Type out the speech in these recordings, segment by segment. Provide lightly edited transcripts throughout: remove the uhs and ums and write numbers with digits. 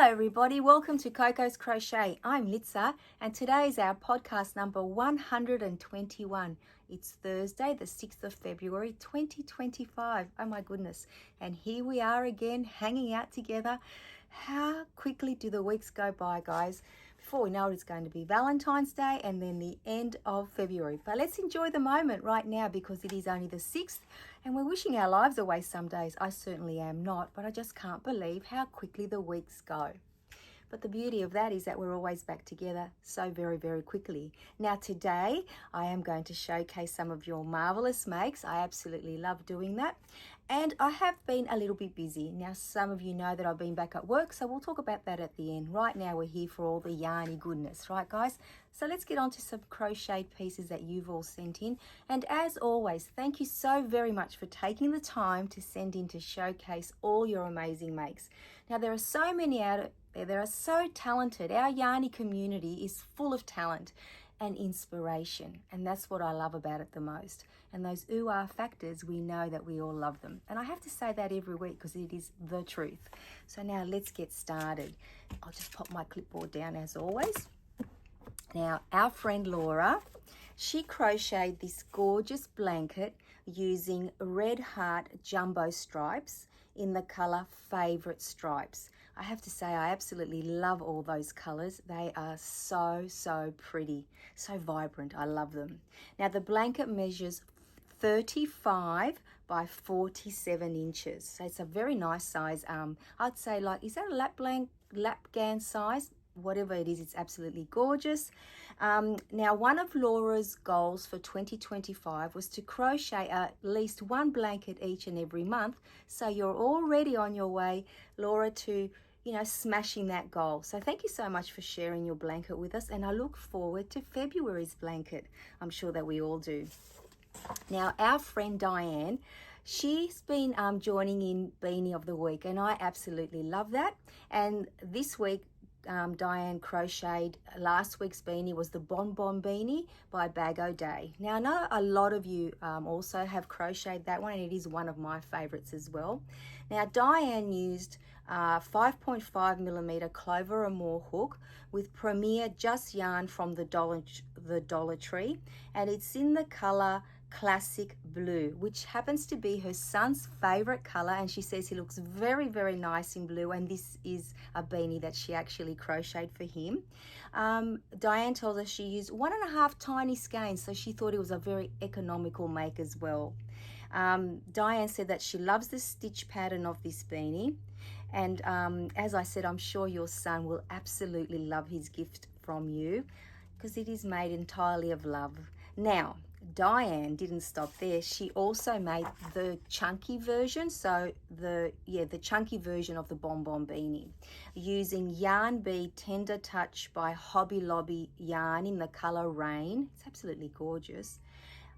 everybody, welcome to Coco's Crochet. I'm Litaa and today is our podcast number 121. It's Thursday the 6th of February 2025. Oh my goodness, and here we are again hanging out together. How quickly do the weeks go by, guys? Before we know it, it's going to be Valentine's Day and then the end of February. But let's enjoy the moment right now because it is only the 6th and we're wishing our lives away some days. I certainly am not, but I just can't believe how quickly the weeks go. But the beauty of that is that we're always back together so very, very quickly. Now today, I am going to showcase some of your marvelous makes. I absolutely love doing that. And I have been a little bit busy. Now, some of you know that I've been back at work, so we'll talk about that at the end. Right now, we're here for all the yarny goodness, right, guys? So let's get on to some crocheted pieces that you've all sent in. And as always, thank you so very much for taking the time to send in to showcase all your amazing makes. Now, there are so many out there. They are so talented. Our yarny community is full of talent and inspiration, and that's what I love about it the most. And those ooh-ah factors, we know that we all love them, and I have to say that every week because it is the truth. So now let's get started. I'll just pop my clipboard down as always. Now our friend Laura, she crocheted this gorgeous blanket using Red Heart jumbo stripes in the color Favorite Stripes. I have to say I absolutely love all those colors. They are so pretty, so vibrant. I love them. Now the blanket measures 35 by 47 inches. So it's a very nice size. I'd say, like, is that a lapgan size? Whatever it is, it's absolutely gorgeous. Now, one of Laura's goals for 2025 was to crochet at least one blanket each and every month. So you're already on your way, Laura, to smashing that goal. So thank you so much for sharing your blanket with us, and I look forward to February's blanket. I'm sure that we all do. Now, our friend Diane, she's been joining in Beanie of the Week, and I absolutely love that. And this week, Diane crocheted, last week's beanie was the Bon Bon Beanie by Bag O' Day. Now, I know a lot of you also have crocheted that one, and it is one of my favorites as well. Now, Diane used 5.5 millimeter Clover or More hook with Premier Just Yarn from the Dollar Tree, and it's in the color Classic Blue, which happens to be her son's favorite color, and she says he looks very nice in blue, and this is a beanie that she actually crocheted for him. Diane tells us she used 1.5 tiny skeins, so she thought it was a very economical make as well. Diane said that she loves the stitch pattern of this beanie, and as I said, I'm sure your son will absolutely love his gift from you because it is made entirely of love. Now, Diane didn't stop there. She also made the chunky version, so the chunky version of the Bon Bon Beanie using Yarn Bee Tender Touch by Hobby Lobby yarn in the color Rain. It's absolutely gorgeous.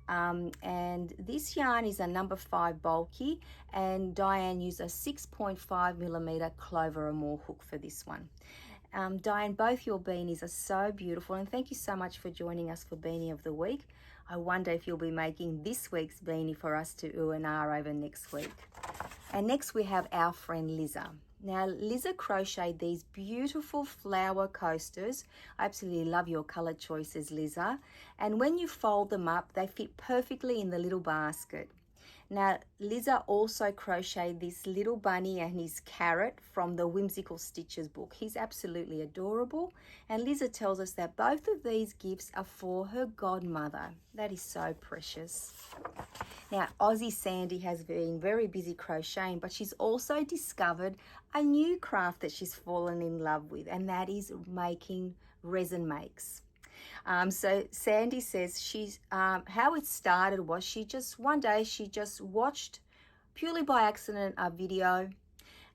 And this yarn is a number 5 bulky, and Diane used a 6.5 millimeter Clover or More hook for this one. Diane, both your beanies are so beautiful, and thank you so much for joining us for Beanie of the Week. I wonder if you'll be making this week's beanie for us to ooh and ah over next week. And next we have our friend Liza. Now, Liza crocheted these beautiful flower coasters. I absolutely love your color choices, Liza. And when you fold them up, they fit perfectly in the little basket. Now, Liza also crocheted this little bunny and his carrot from the Whimsical Stitches book. He's absolutely adorable. And Liza tells us that both of these gifts are for her godmother. That is so precious. Now, Aussie Sandy has been very busy crocheting, but she's also discovered a new craft that she's fallen in love with, and that is making resin makes. So Sandy says how it started was one day she just watched purely by accident a video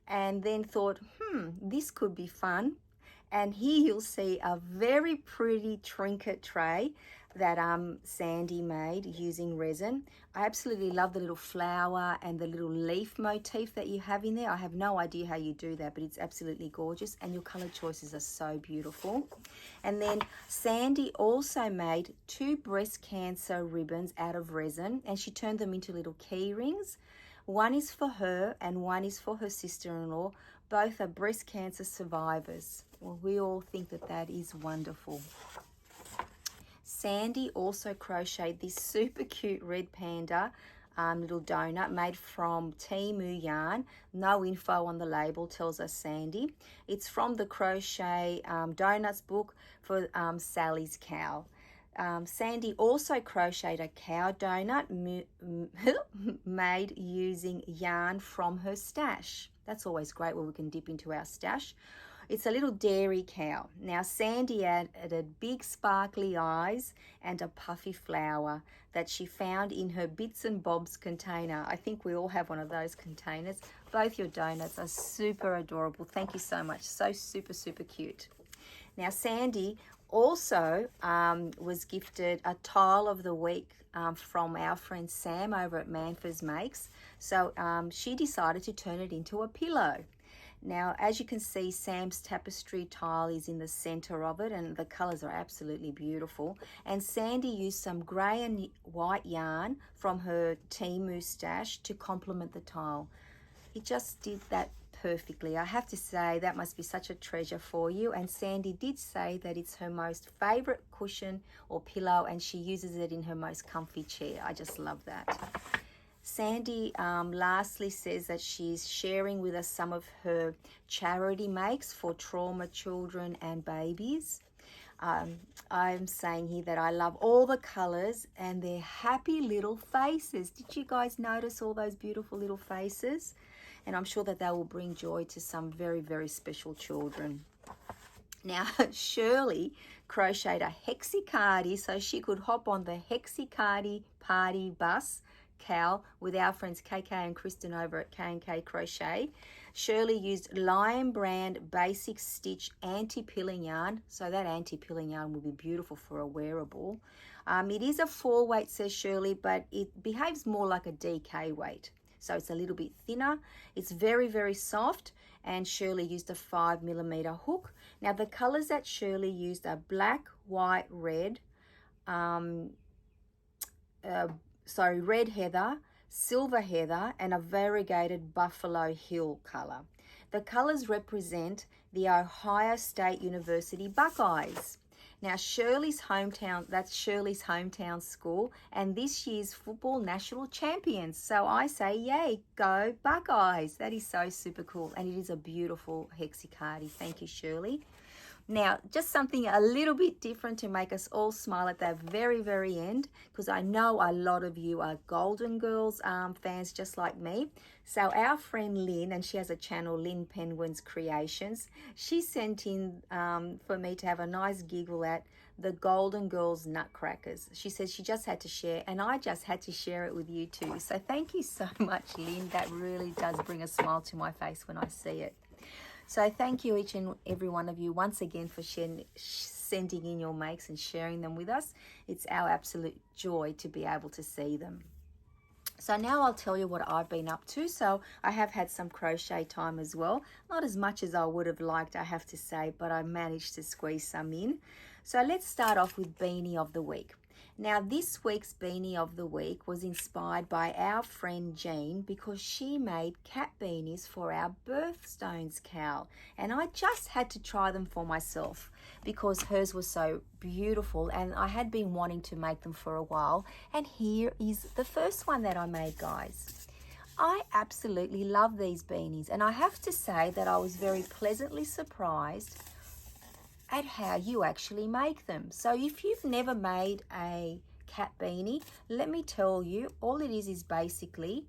and then thought, this could be fun. And here you'll see a very pretty trinket tray that Sandy made using resin. I absolutely love the little flower and the little leaf motif that you have in there. I have no idea how you do that, but it's absolutely gorgeous, and your color choices are so beautiful. And then Sandy also made 2 breast cancer ribbons out of resin, and she turned them into little key rings. One is for her and one is for her sister-in-law, Both are breast cancer survivors. Well, we all think that that is wonderful. Sandy also crocheted this super cute red panda little donut made from Temu yarn. No info on the label, tells us Sandy. It's from the Crochet Donuts book for Sally's Cow. Sandy also crocheted a cow donut made using yarn from her stash. That's always great when we can dip into our stash. It's a little dairy cow. Now Sandy added big sparkly eyes and a puffy flower that she found in her bits and bobs container. I think we all have one of those containers. Both your donuts are super adorable. Thank you so much. So super, super cute. Now Sandy also was gifted a tile of the week from our friend Sam over at Manfors Makes. So she decided to turn it into a pillow. Now, as you can see, Sam's tapestry tile is in the center of it, and the colors are absolutely beautiful. And Sandy used some gray and white yarn from her Temu stash to complement the tile. He just did that perfectly. I have to say that must be such a treasure for you. And Sandy did say that it's her most favorite cushion or pillow, and she uses it in her most comfy chair. I just love that. Sandy lastly says that she's sharing with us some of her charity makes for trauma children and babies. I'm saying here that I love all the colors and their happy little faces. Did you guys notice all those beautiful little faces? And I'm sure that they will bring joy to some very, very special children. Now, Shirley crocheted a hexicard so she could hop on the hexicard party bus cowl with our friends KK and Kristen over at K&K Crochet. Shirley used Lion brand basic stitch anti-pilling yarn, so that anti-pilling yarn will be beautiful for a wearable. It is a 4 weight, says Shirley, but it behaves more like a DK weight, so it's a little bit thinner. It's very, very soft, and Shirley used a 5mm hook. Now the colors that Shirley used are black, white, red, red heather, silver heather, and a variegated Buffalo Hill color. The colors represent the Ohio State University Buckeyes. Now Shirley's hometown, that's Shirley's hometown school, and this year's football national champions. So I say, yay, go Buckeyes. That is so super cool, and it is a beautiful hexicard. Thank you, Shirley. Now, just something a little bit different to make us all smile at the very, very end, because I know a lot of you are Golden Girls fans just like me. So our friend Lynn, and she has a channel, Lynn Penguin's Creations, she sent in for me to have a nice giggle at the Golden Girls Nutcrackers. She says she just had to share, and I just had to share it with you too. So thank you so much, Lynn. That really does bring a smile to my face when I see it. So thank you each and every one of you once again for sending in your makes and sharing them with us. It's our absolute joy to be able to see them. So now I'll tell you what I've been up to. So I have had some crochet time as well. Not as much as I would have liked, I have to say, but I managed to squeeze some in. So let's start off with Beanie of the Week. Now this week's Beanie of the Week was inspired by our friend Jean, because she made cat beanies for our birthstones cowl, and I just had to try them for myself because hers was so beautiful and I had been wanting to make them for a while. And here is the first one that I made, guys. I absolutely love these beanies, and I have to say that I was very pleasantly surprised at how you actually make them. So if you've never made a cat beanie, let me tell you, all it is basically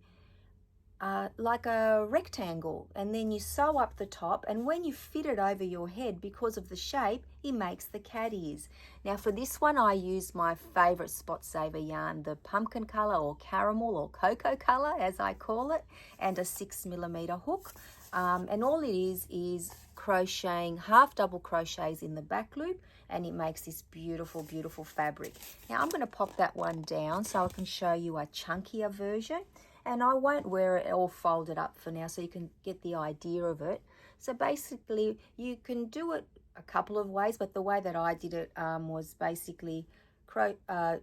like a rectangle, and then you sew up the top, and when you fit it over your head, because of the shape, it makes the cat ears. Now for this one I used my favorite spot saver yarn, the pumpkin color or caramel or cocoa color as I call it, and a 6mm hook. And all it is crocheting half double crochets in the back loop, and it makes this beautiful, beautiful fabric. Now I'm going to pop that one down so I can show you a chunkier version, and I won't wear it all folded up for now so you can get the idea of it. So basically you can do it a couple of ways, but the way that I did it was basically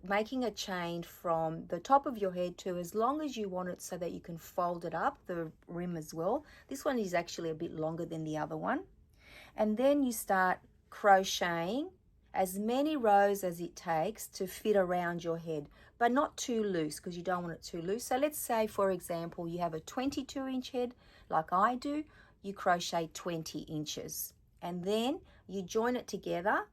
making a chain from the top of your head to as long as you want it so that you can fold it up, the rim as well. This one is actually a bit longer than the other one. And then you start crocheting as many rows as it takes to fit around your head, but not too loose because you don't want it too loose. So let's say, for example, you have a 22-inch head like I do, you crochet 20 inches and then you join it together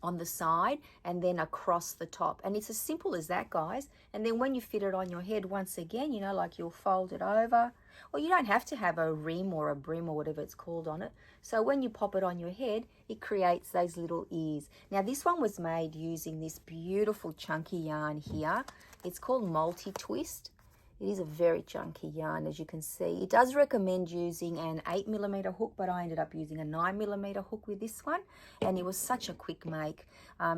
on the side and then across the top, and it's as simple as that, guys. And then when you fit it on your head, once again, you know, like you'll fold it over, or you don't have to have a rim or a brim or whatever it's called on it. So when you pop it on your head, it creates those little ears. Now this one was made using this beautiful chunky yarn here. It's called multi-twist. It is a very chunky yarn, as you can see. It does recommend using an 8mm hook, but I ended up using a 9mm hook with this one, and it was such a quick make.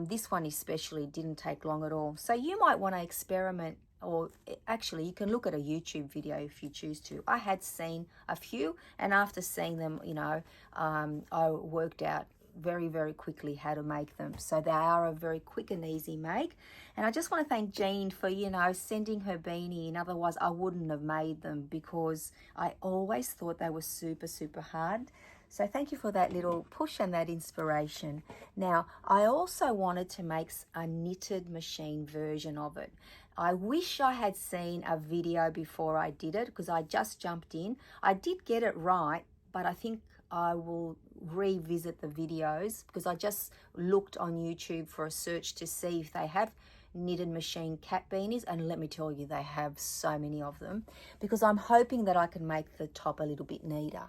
This one especially didn't take long at all. So you might want to experiment, or actually you can look at a YouTube video if you choose to. I had seen a few, and after seeing them, you know, I worked out very quickly how to make them. So they are a very quick and easy make. And I just want to thank Jean for, you know, sending her beanie in. Otherwise I wouldn't have made them because I always thought they were super hard. So thank you for that little push and that inspiration. Now I also wanted to make a knitted machine version of it. I wish I had seen a video before I did it because I just jumped in. I did get it right, but I think I will revisit the videos because I just looked on YouTube for a search to see if they have knitted machine cat beanies, and let me tell you, they have so many of them, because I'm hoping that I can make the top a little bit neater.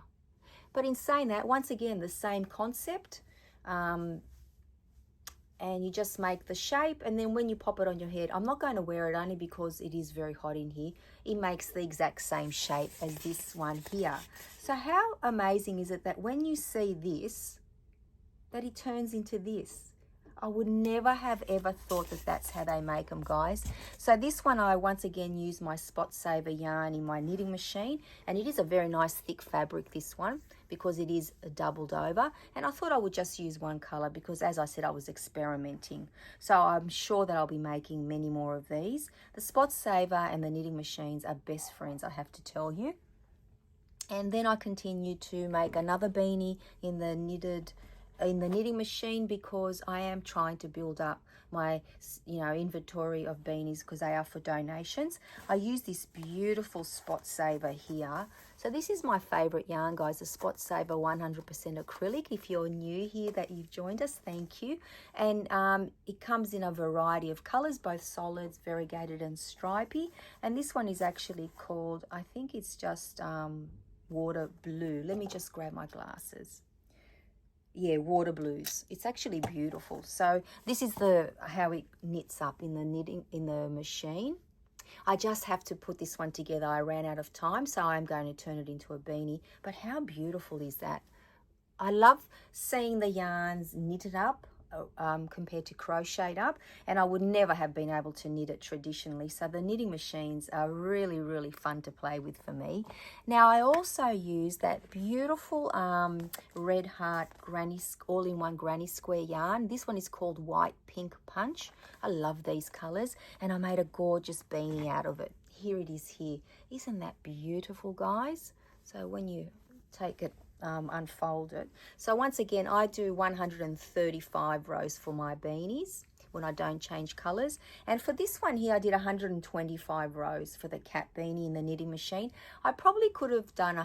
But in saying that, once again, the same concept, and you just make the shape, and then when you pop it on your head, I'm not going to wear it only because it is very hot in here, it makes the exact same shape as this one here. So how amazing is it that when you see this, that it turns into this? I would never have ever thought that that's how they make them, guys. So this one, I once again use my Spot Saver yarn in my knitting machine, and it is a very nice thick fabric, this one, because it is doubled over. And I thought I would just use one color because, as I said, I was experimenting. So I'm sure that I'll be making many more of these. The Spot Saver and the knitting machines are best friends, I have to tell you. And then I continued to make another beanie in the knitting machine because I am trying to build up my, you know, inventory of beanies because they are for donations. I use this beautiful Spot Saver here. So this is my favorite yarn, guys, the Spot Saver 100% acrylic. If you're new here that you've joined us, thank you. And it comes in a variety of colors, both solids, variegated and stripy. And this one is actually called, I think it's just water blue. Let me just grab my glasses. Yeah, water blues. It's actually beautiful. So this is how it knits up in the machine. I just have to put this one together. I ran out of time, so I'm going to turn it into a beanie. But how beautiful is that? I love seeing the yarns knitted up compared to crocheted up, and I would never have been able to knit it traditionally. So the knitting machines are really fun to play with for me. Now I also use that beautiful Red Heart all-in-one granny square yarn. This one is called White Pink Punch. I love these colors, and I made a gorgeous beanie out of it. Here it is here. Isn't that beautiful, guys? So when you take it, unfold it. So once again, I do 135 rows for my beanies when I don't change colors. And for this one here, I did 125 rows for the cat beanie in the knitting machine. I probably could have done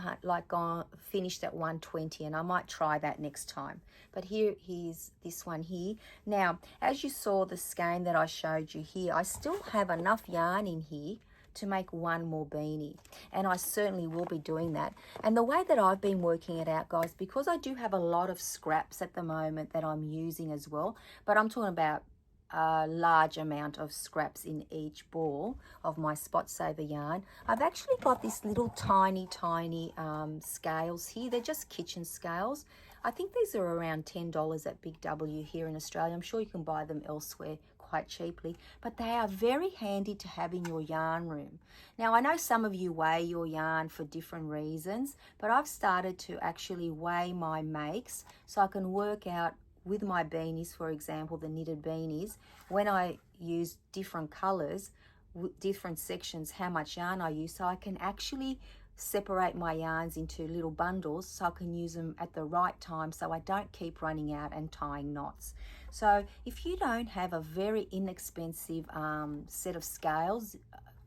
finished at 120, and I might try that next time. But here's this one here. Now, as you saw the skein that I showed you here, I still have enough yarn in here to make one more beanie, and I certainly will be doing that. And the way that I've been working it out, guys, because I do have a lot of scraps at the moment that I'm using as well, but I'm talking about a large amount of scraps in each ball of my Spot Saver yarn. I've actually got this little tiny scales here. They're just kitchen scales. I think these are around $10 at Big W here in Australia. I'm sure you can buy them elsewhere quite cheaply, but they are very handy to have in your yarn room. Now I know some of you weigh your yarn for different reasons, but I've started to actually weigh my makes so I can work out with my beanies, for example, the knitted beanies, when I use different colors, different sections, how much yarn I use, so I can actually separate my yarns into little bundles so I can use them at the right time so I don't keep running out and tying knots. So if you don't have a very inexpensive set of scales,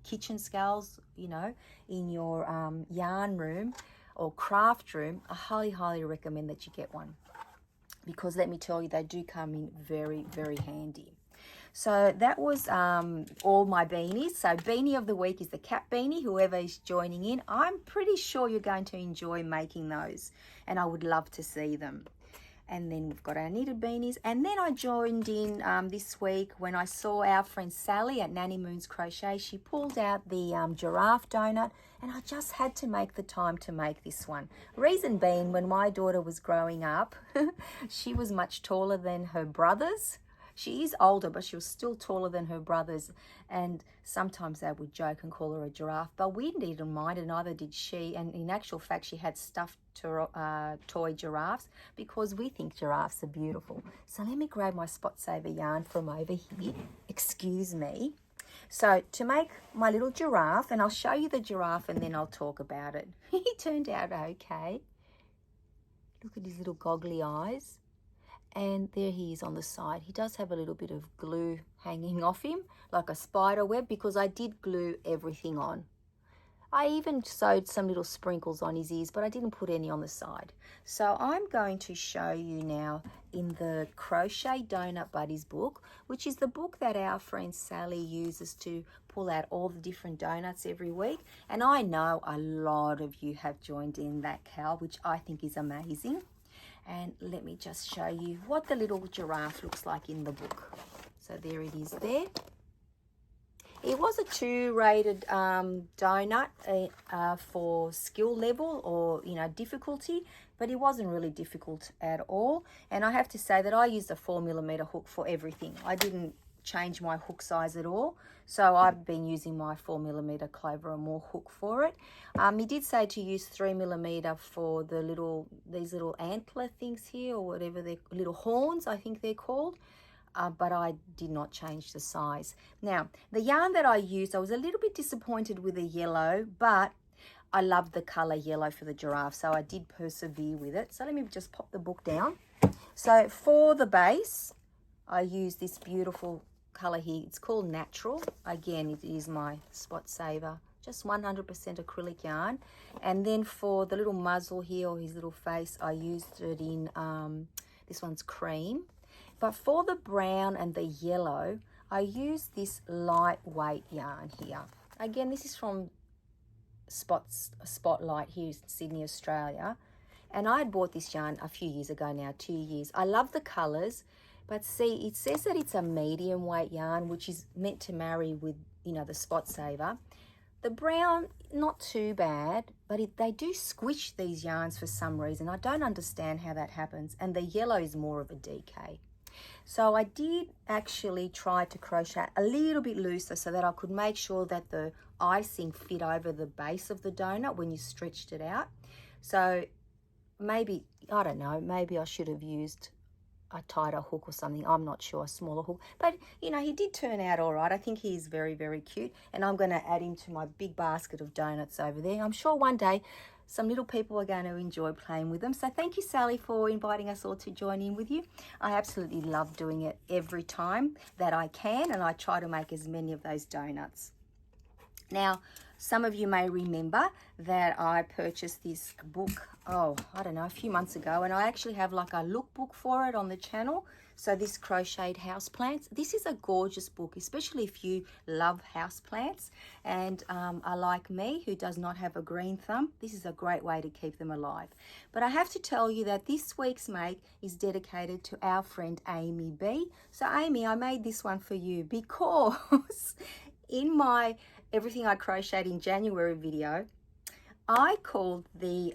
kitchen scales, you know, in your yarn room or craft room, I highly recommend that you get one, because let me tell you, they do come in very handy. So that was all my beanies. So beanie of the week is the cat beanie, whoever is joining in. I'm pretty sure you're going to enjoy making those, and I would love to see them. And then we've got our knitted beanies. And then I joined in this week when I saw our friend Sally at Nanny Moon's Crochet. She pulled out the giraffe donut, and I just had to make the time to make this one. Reason being, when my daughter was growing up, she was much taller than her brothers. She is older, but she was still taller than her brothers, and sometimes they would joke and call her a giraffe, but we didn't mind, and neither did she. And in actual fact, she had stuffed toy giraffes, because we think giraffes are beautiful. So let me grab my Spot Saver yarn from over here. Excuse me. So to make my little giraffe, and I'll show you the giraffe and then I'll talk about it. He turned out okay. Look at his little goggly eyes. And there he is on the side. He does have a little bit of glue hanging off him, like a spider web, because I did glue everything on. I even sewed some little sprinkles on his ears, but I didn't put any on the side. So I'm going to show you now in the Crochet Donut Buddies book, which is the book that our friend Sally uses to pull out all the different donuts every week. And I know a lot of you have joined in that, Cal, which I think is amazing. And let me just show you what the little giraffe looks like in the book. So there it is there. It was a 2 rated donut for skill level, or, you know, difficulty, but it wasn't really difficult at all. And I have to say that I used a 4mm hook for everything. I didn't change my hook size at all. So I've been using my 4mm Clover and More hook for it. He did say to use 3mm for the these little antler things here, or whatever they're, little horns, I think they're called. But I did not change the size. Now, the yarn that I used, I was a little bit disappointed with the yellow, but I love the color yellow for the giraffe, so I did persevere with it. So let me just pop the book down. So for the base, I used this beautiful color here. It's called Natural. Again, it is my Spot Saver, just 100% acrylic yarn. And then for the little muzzle here, or his little face, I used it in, this one's Cream. But for the brown and the yellow, I used this lightweight yarn here. Again, this is from Spotlight here in Sydney, Australia. And I had bought this yarn a few years ago now, 2 years. I love the colors. But see, it says that it's a medium weight yarn, which is meant to marry with, you know, the Spot Saver. The brown, not too bad, but they do squish these yarns for some reason. I don't understand how that happens. And the yellow is more of a DK. So I did actually try to crochet a little bit looser so that I could make sure that the icing fit over the base of the donut when you stretched it out. So maybe, I don't know, maybe I should have used a tighter hook or something. I'm not sure, a smaller hook. But, you know, he did turn out all right. I think he's very cute. And I'm going to add him to my big basket of donuts over there. I'm sure one day some little people are going to enjoy playing with them. So thank you, Sally, for inviting us all to join in with you. I absolutely love doing it every time that I can, and I try to make as many of those donuts. Now, some of you may remember that I purchased this book, I don't know, a few months ago, and I actually have like a lookbook for it on the channel. So this Crocheted Houseplants, this is a gorgeous book, especially if you love houseplants and are like me, who does not have a green thumb. This is a great way to keep them alive. But I have to tell you that this week's make is dedicated to our friend Amy B. So Amy, I made this one for you because in my Everything I Crocheted in January video, I called the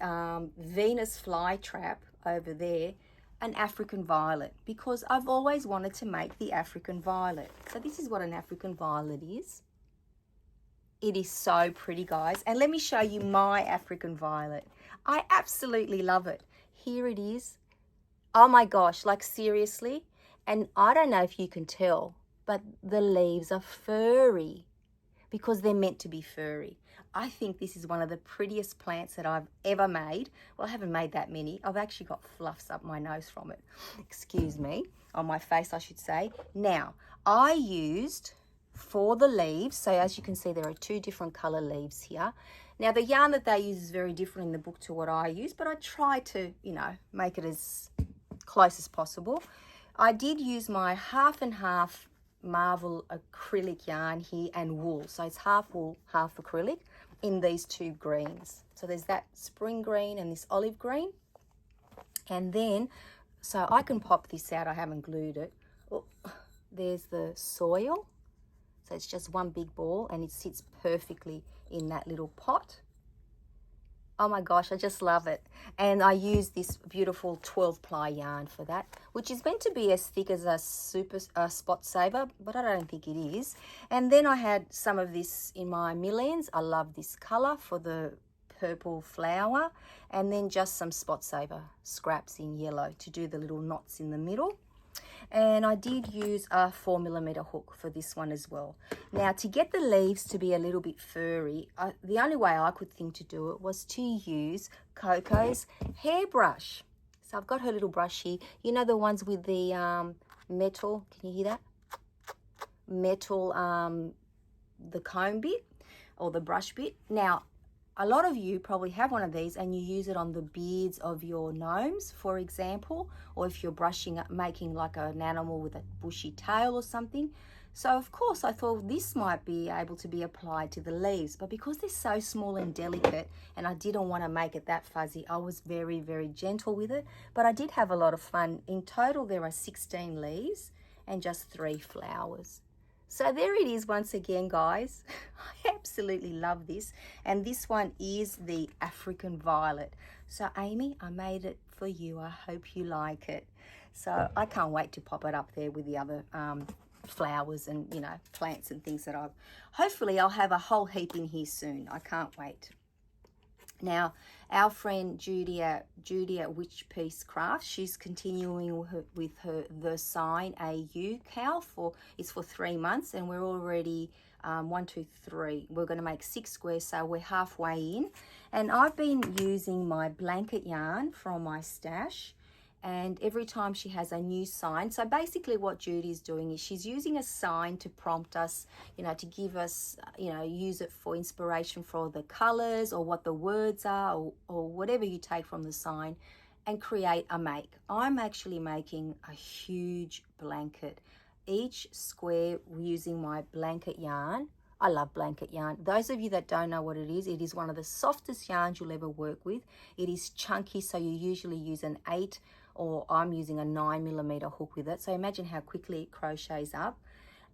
Venus flytrap over there an African violet, because I've always wanted to make the African violet. So this is what an African violet is. It is so pretty, guys. And let me show you my African violet. I absolutely love it. Here it is. Oh my gosh, like seriously. And I don't know if you can tell, but the leaves are furry because they're meant to be furry. I think this is one of the prettiest plants that I've ever made. Well, I haven't made that many. I've actually got fluffs up my nose from it. Excuse me, on my face, I should say. Now, I used for the leaves, so as you can see, there are 2 different color leaves here. Now, the yarn that they use is very different in the book to what I use, but I try to, make it as close as possible. I did use my half and half Marvel acrylic yarn here and wool. So it's half wool, half acrylic in these 2 greens. So there's that spring green and this olive green. And then, so I can pop this out. I haven't glued it. Oh, there's the soil. So it's just one big ball and it sits perfectly in that little pot. Oh my gosh, I just love it. And I use this beautiful 12-ply yarn for that, which is meant to be as thick as a super spot saver, but I don't think it is. And then I had some of this in my millions. I love this color for the purple flower. And then just some spot saver scraps in yellow to do the little knots in the middle. And I did use a 4mm hook for this one as well. Now, to get the leaves to be a little bit furry, the only way I could think to do it was to use Coco's hairbrush. So I've got her little brush here. You know the ones with the metal, can you hear that? Metal, the comb bit or the brush bit. Now, a lot of you probably have one of these and you use it on the beards of your gnomes, for example, or if you're brushing up, making like an animal with a bushy tail or something. So of course I thought this might be able to be applied to the leaves, but because they're so small and delicate and I didn't want to make it that fuzzy, I was very, very gentle with it, but I did have a lot of fun. In total, there are 16 leaves and just 3 flowers. So there it is once again, guys. I absolutely love this. And this one is the African violet. So Amy, I made it for you. I hope you like it. So I can't wait to pop it up there with the other flowers and, plants and things that hopefully I'll have a whole heap in here soon. I can't wait. Now, our friend Judy at Witch Piece Crafts, she's continuing with the Sign AU cowl it's for 3 months, and we're already 1, 2, 3. We're going to make 6 squares, so we're halfway in. And I've been using my blanket yarn from my stash, and every time she has a new sign. So basically what Judy's doing is she's using a sign to prompt us, to give us, use it for inspiration for the colors or what the words are or whatever you take from the sign and create a make. I'm actually making a huge blanket. Each square using my blanket yarn. I love blanket yarn. Those of you that don't know what it is one of the softest yarns you'll ever work with. It is chunky, so you usually use an 8 or I'm using a 9mm hook with it. So imagine how quickly it crochets up.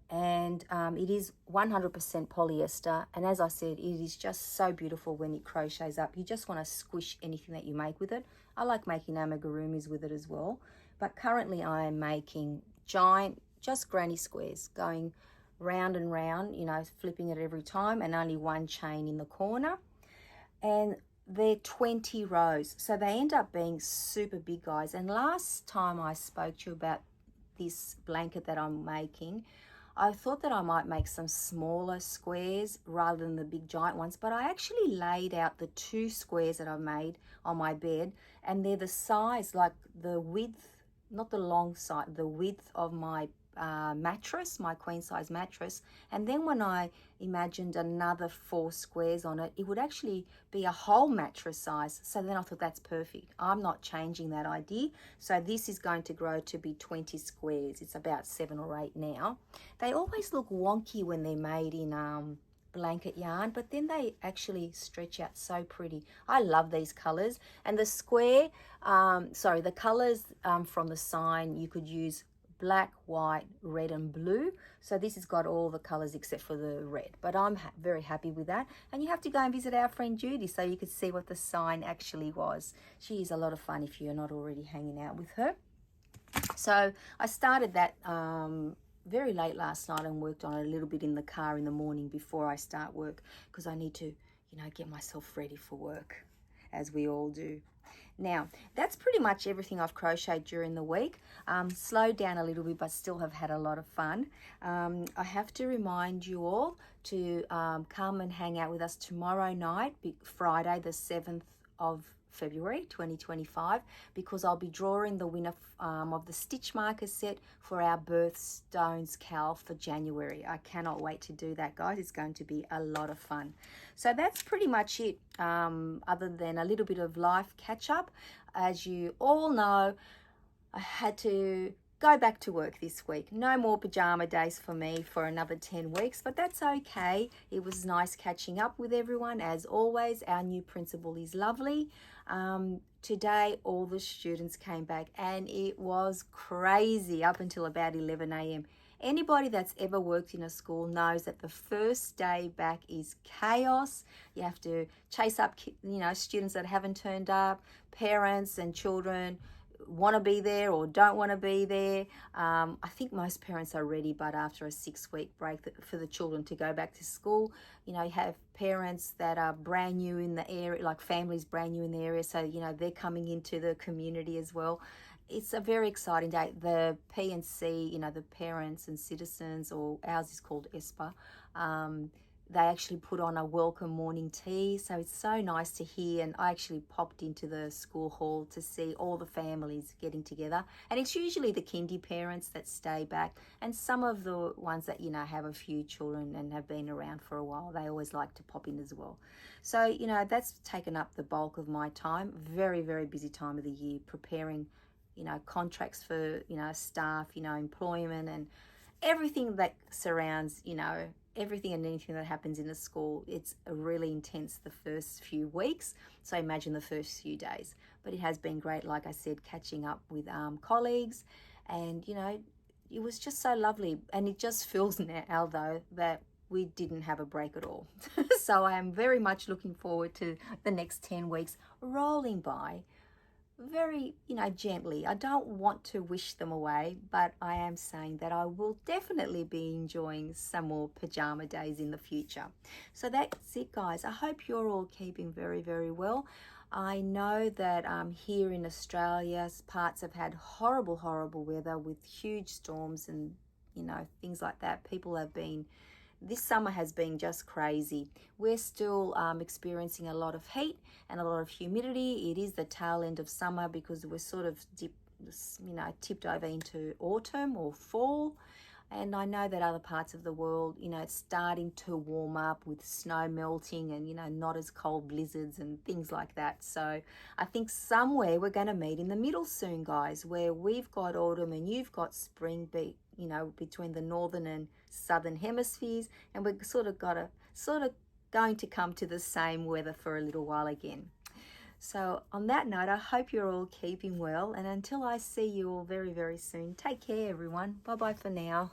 And it is 100% polyester. And as I said, it is just so beautiful when it crochets up. You just want to squish anything that you make with it. I like making amigurumis with it as well. But currently I am making giant, just granny squares, going round and round, flipping it every time, and only 1 chain in the corner. And they're 20 rows, so they end up being super big, guys. And last time I spoke to you about this blanket that I'm making, I thought that I might make some smaller squares rather than the big giant ones, but I actually laid out the 2 squares that I've made on my bed, and they're the size, like the width, not the long side, the width of my mattress, my queen size mattress. And then when I imagined another 4 squares on it, it would actually be a whole mattress size. So then I thought that's perfect. I'm not changing that idea. So this is going to grow to be 20 squares. It's about 7 or 8 now. They always look wonky when they're made in blanket yarn, but then they actually stretch out so pretty. I love these colors. And the square, the colors from the sign, you could use black, white, red and blue. So this has got all the colors except for the red, but I'm very happy with that. And you have to go and visit our friend Judy so you could see what the sign actually was. She is a lot of fun if you're not already hanging out with her. So I started that very late last night and worked on it a little bit in the car in the morning before I start work, because I need to, get myself ready for work, as we all do. Now, that's pretty much everything I've crocheted during the week. Slowed down a little bit, but still have had a lot of fun. I have to remind you all to come and hang out with us tomorrow night, Friday the 7th of February 2025, because I'll be drawing the winner of the stitch marker set for our birthstones cal for January. I cannot wait to do that, guys. It's going to be a lot of fun. So that's pretty much it, other than a little bit of life catch up. As you all know, I had to go back to work this week. No more pajama days for me for another 10 weeks, but that's okay. It was nice catching up with everyone. As always, our new principal is lovely. Today, all the students came back and it was crazy up until about 11 a.m. Anybody that's ever worked in a school knows that the first day back is chaos. You have to chase up, students that haven't turned up, parents and children want to be there or don't want to be there. I think most parents are ready, but after a 6-week break for the children to go back to school, you have parents that are brand new in the area, like families brand new in the area, so they're coming into the community as well. It's a very exciting day. The P&C, the parents and citizens, or ours is called ESPA, they actually put on a welcome morning tea. So it's so nice to hear. And I actually popped into the school hall to see all the families getting together. And it's usually the kindy parents that stay back. And some of the ones that, have a few children and have been around for a while, they always like to pop in as well. So, that's taken up the bulk of my time. Very, very busy time of the year, preparing, contracts for, staff, employment and everything that surrounds, everything and anything that happens in the school. It's really intense the first few weeks, so imagine the first few days. But it has been great, like I said, catching up with colleagues, and it was just so lovely. And it just feels now though that we didn't have a break at all. So I am very much looking forward to the next 10 weeks rolling by very, gently. I don't want to wish them away, but I am saying that I will definitely be enjoying some more pajama days in the future. So that's it, guys. I hope you're all keeping very, very well. I know that here in Australia, parts have had horrible, horrible weather with huge storms and, things like that. This summer has been just crazy. We're still experiencing a lot of heat and a lot of humidity. It is the tail end of summer because we're sort of tipped over into autumn or fall. And I know that other parts of the world, it's starting to warm up with snow melting and, not as cold blizzards and things like that. So I think somewhere we're going to meet in the middle soon, guys, where we've got autumn and you've got spring, between the northern and southern hemispheres, and we're sort of going to come to the same weather for a little while again. So on that note, I hope you're all keeping well, and until I see you all very, very soon, take care, everyone. Bye bye for now.